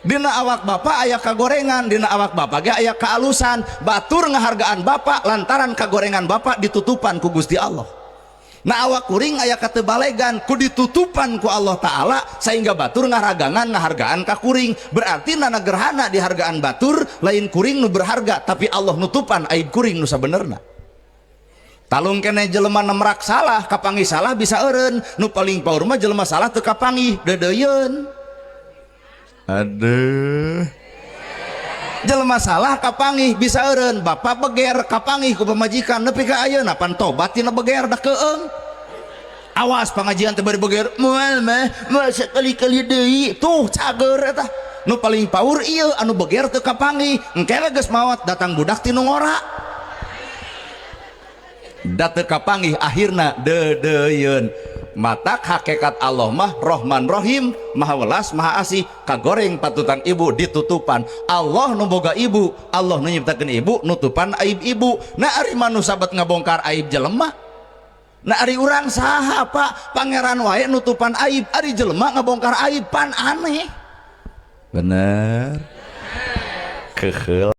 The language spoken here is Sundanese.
Dina awak bapak aya kagorengan, dina awak bapak ge aya kealusan. Batur ngahargaan bapak lantaran kagorengan bapak ditutupan ku Gusti Allah. Nah awak kuring aya katebalegan ku ditutupan ku Allah Ta'ala sehingga batur ngahargaan ka kuring. Berarti nana gerhana dihargaan batur lain kuring nu berharga, tapi Allah nutupan aib kuring nu sabenerna. Talung kene jelema nemrak salah kapangi salah bisa eureun, nu paling paur mah jelema salah teu kapangi deudeuyeun. Aduh, jelema salah kapangi bisa eureun, bapak beger kapangi ku pamajikan nepi ka ayeuna pan tobat tina beger da keung. Awas pengajian teh bari beger moal mah sakali-kali deui tuh cager eta. Nu paling paur ieu anu beger teu kapangi engke geus maot datang budak tinu ngora da teu kapangi akhirna deudeuyeun. Matak hakikat Allah mah Rahman Rahim, Maha Welas Maha Asih. Kagoreng patutan ibu ditutupan. Allah nu boga ibu, Allah nu nyiptakeun ibu nutupan aib ibu. Nah ari manu sabat ngabongkar aib jelema. Nah ari urang saha Pak? Pangeran wae nutupan aib, ari jelema ngabongkar aib pan aneh. Bener. Keheul.